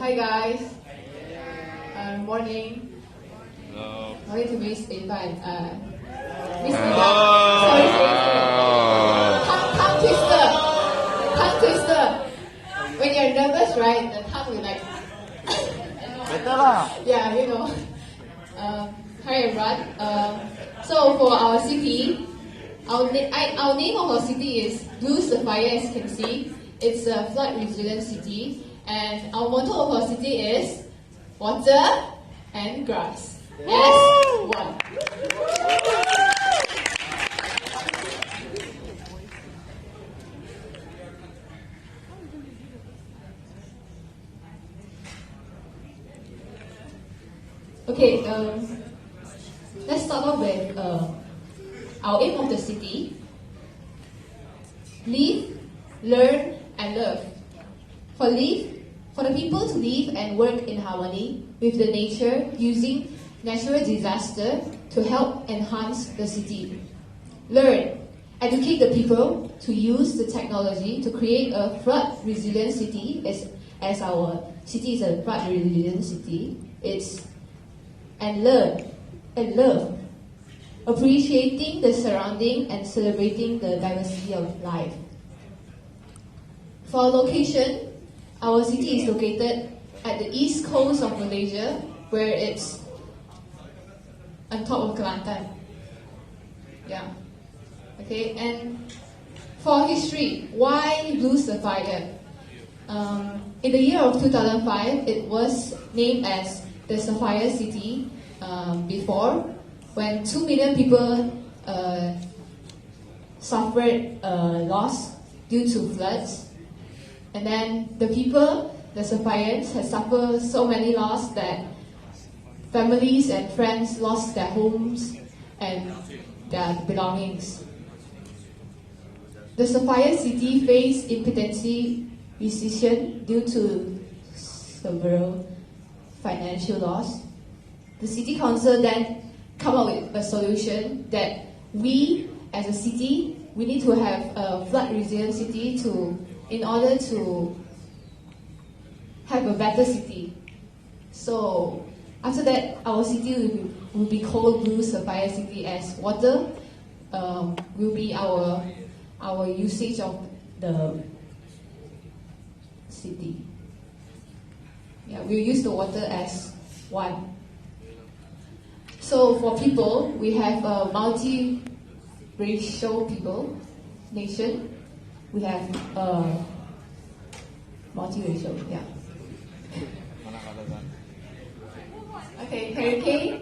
Hi guys. Morning. Hello. Morning to Miss Ivan. Miss Hello. Sorry. Tongue twister. Tongue twister. When you're nervous, right? The tongue will like. Better lah. Yeah, you know. Hi everyone. So for our city, our name of our city is Blue Sapphire. As you can see, it's a flood resilient city, and our motto of our city is water and grass. Yes, one. Okay, let's start off with our aim of the city. Live, learn, and love. For the people to live and work in harmony with the nature using natural disaster to help enhance the city. Learn, educate the people to use the technology to create a flood resilient city as our city is a flood resilient city. And learn and love, appreciating the surrounding and celebrating the diversity of life. For our location, our city is located at the east coast of Malaysia, where it's on top of Kelantan. Yeah. Okay, and for history, why Blue Sapphire? In the year of 2005, it was named as the Sapphire City before, when 2 million people suffered loss due to floods. And then the Sapphireans, had suffered so many loss that families and friends lost their homes and their belongings. The Sapphire City faced impotency recession due to several financial loss. The City Council then come up with a solution that we, as a city, we need to have a flood resilient city in order to have a better city. So after that, our city will be called Blue Sapphire City, as water will be our usage of the city. Yeah, we'll use the water as one. So for people, we have a multi-racial nation. We have multi-racial, yeah. Okay, hurricane.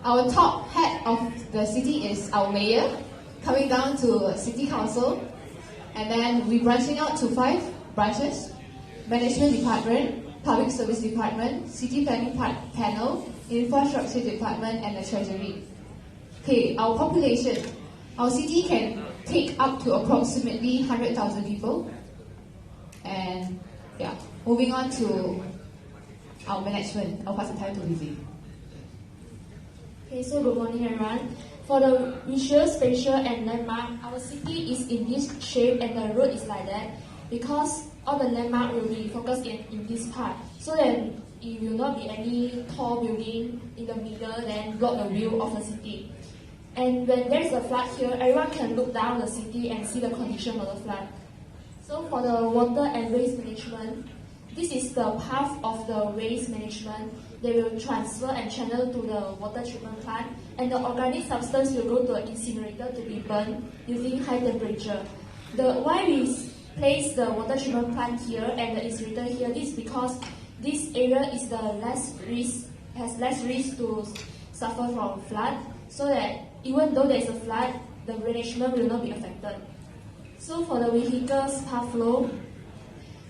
Our top head of the city is our mayor, coming down to city council, and then we're branching out to 5 branches: management department, public service department, city planning panel, infrastructure department, and the treasury. Okay, our population. Our city can take up to approximately 100,000 people. And yeah, moving on to our management. I'll pass the time to Lizzie. Okay, so good morning everyone. For the visual, spatial, and landmark, our city is in this shape and the road is like that because all the landmark will be focused in this part, so that it will not be any tall building in the middle then block the view of the city. And when there is a flood here, everyone can look down the city and see the condition of the flood. So for the water and waste management, this is the path of the waste management. They will transfer and channel to the water treatment plant, and the organic substance will go to an incinerator to be burned using high temperature. Why we place the water treatment plant here and the incinerator here is because this area is has less risk to suffer from flood, so that even though there is a flood, the management will not be affected. So for the vehicles path flow,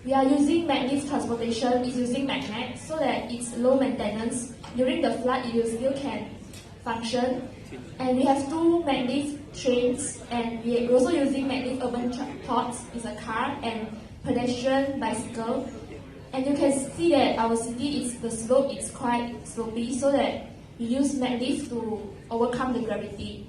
we are using magnet transportation. It's using magnet so that it's low maintenance. During the flood, it still can function. And we have 2 magnet trains, and we're also using magnet urban transports. It's a car and pedestrian bicycle. And you can see that our city the slope is quite slopey, so that we use magnet to overcome the gravity.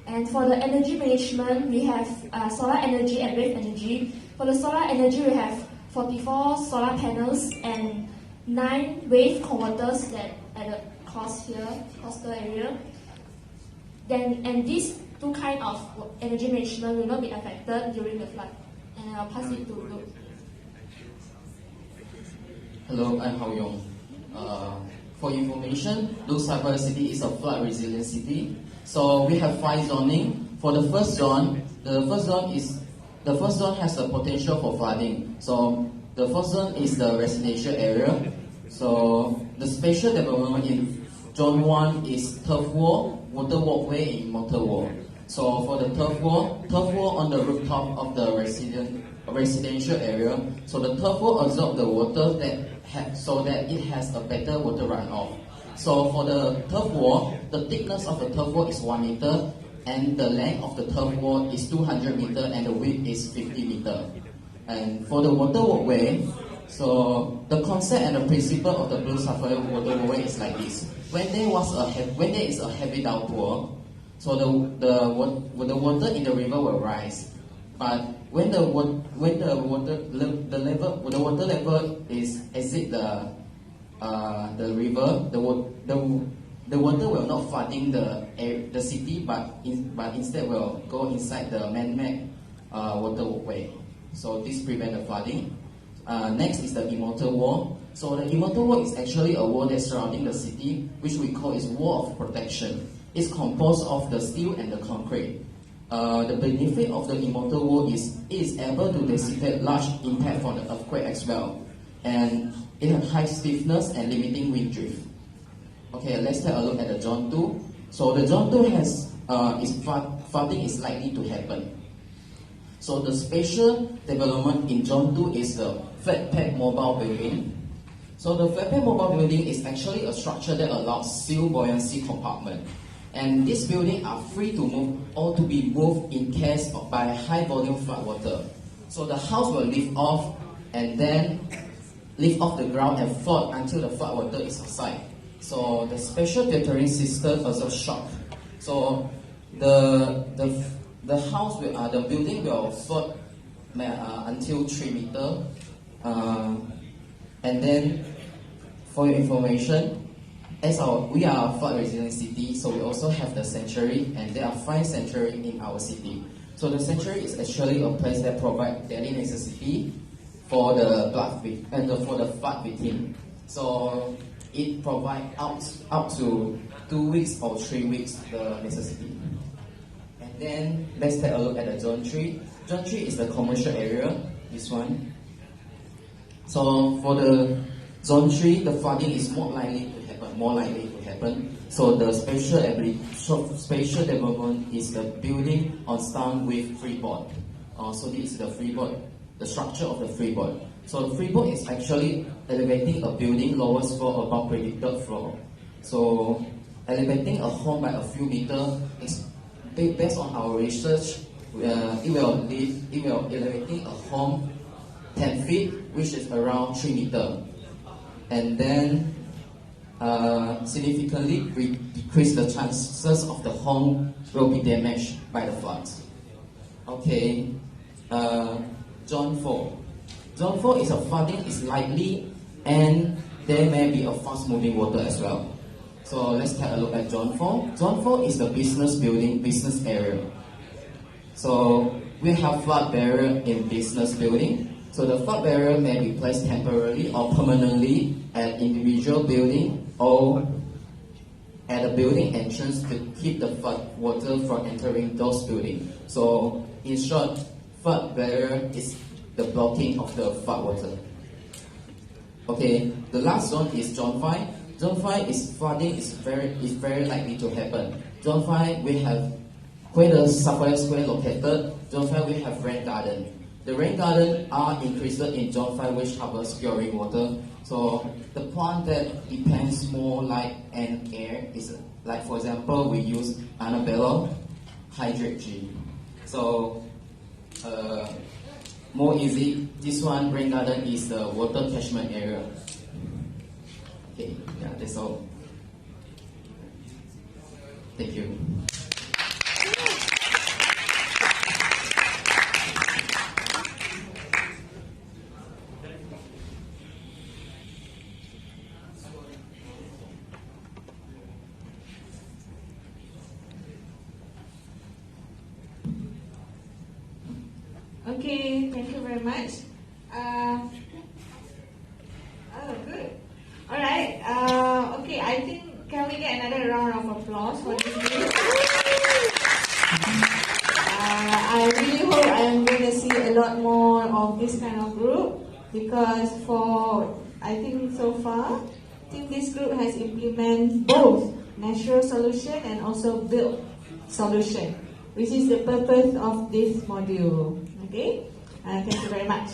And for the energy management, we have solar energy and wave energy. For the solar energy, we have 44 solar panels and 9 wave converters that at the coastal area. And these two kind of energy management will not be affected during the flood. And I'll pass it to Luke. Hello, I'm Hao Yong. For information, Luke Cyber City is a flood resilient city. So we have 5 zoning. For the first zone, the first zone has the potential for flooding. So the first zone is the residential area. So the spatial development in Zone 1 is turf wall, water walkway, and motor wall. So for the turf wall on the rooftop of the residential area. So the turf wall absorbs the water so that it has a better water runoff. So for the turf wall, the thickness of the turf wall is 1 meter, and the length of the turf wall is 200 meter, and the width is 50 meter. And for the water walkway, so the concept and the principle of the Blue Sapphire water walkway is like this. When there is a heavy downpour, so the water in the river will rise. But when the water level is exit the river, the water will not flooding the city, but instead will go inside the man-made water walkway. So this prevent the flooding. Next is the immortal wall. So the immortal wall is actually a wall that's surrounding the city, which we call is wall of protection. It's composed of the steel and the concrete. The benefit of the immortal wall is it is able to dissipate large impact from the earthquake as well, and it has high stiffness and limiting wind drift. Okay, let's take a look at the Zone 2. So the Zone 2 has flooding is likely to happen. So the spatial development in Zone 2 is the flat pack mobile building. So the flat pack mobile building is actually a structure that allows seal buoyancy compartment. And these buildings are free to move or to be moved in case of by high volume flood water. So the house will lift off and then lift off the ground and float until the flood water is outside. So the special filtering system also shock. So the building will float until 3 meters. And then, for your information, we are a flood resilient city, so we also have the sanctuary, and there are 5 sanctuaries in our city. So the sanctuary is actually a place that provides daily necessity for the flood victim. So it provides up to 2 weeks or 3 weeks the necessity. And then let's take a look at the Zone 3. Zone 3 is the commercial area, this one. So for the Zone 3, the flooding is more likely to happen. So the spatial development is the building on stone with freeboard. So this is the freeboard, the structure of the freeboard. So the freeboard is actually elevating a building lowest floor above predicted floor. So elevating a home by a few meters is based on our research. It will elevating a home 10 feet, which is around 3 meters, and then significantly decrease the chances of the home will be damaged by the floods. Okay, Zone 4. Zone 4 is a flooding is likely, and there may be a fast-moving water as well. So let's take a look at Zone 4. Zone 4 is the business area. So we have flood barrier in business building. So the flood barrier may be placed temporarily or permanently at individual building or at a building entrance to keep the flood water from entering those buildings. So in short, flood barrier is the blocking of the flood water. Okay, the last zone is Zone 5. Zone 5 is flooding is very likely to happen. Zone 5 we have where the Sapphire Square located. Zone 5 we have rain garden. The rain garden are increased in Zone 5 which harvest pure rainwater. So the plant that depends more light and air is like, for example, we use Annabella hydrate G. So more easy, this one rain garden is the water catchment area. Okay, yeah, that's all. Thank you. Okay, thank you very much. Oh, good. All right. Okay, I think can we get another round of applause for this group? I really hope I'm going to see a lot more of this kind of group because I think so far, I think this group has implemented both natural solution and also built solution, which is the purpose of this module. Okay, thank you very much.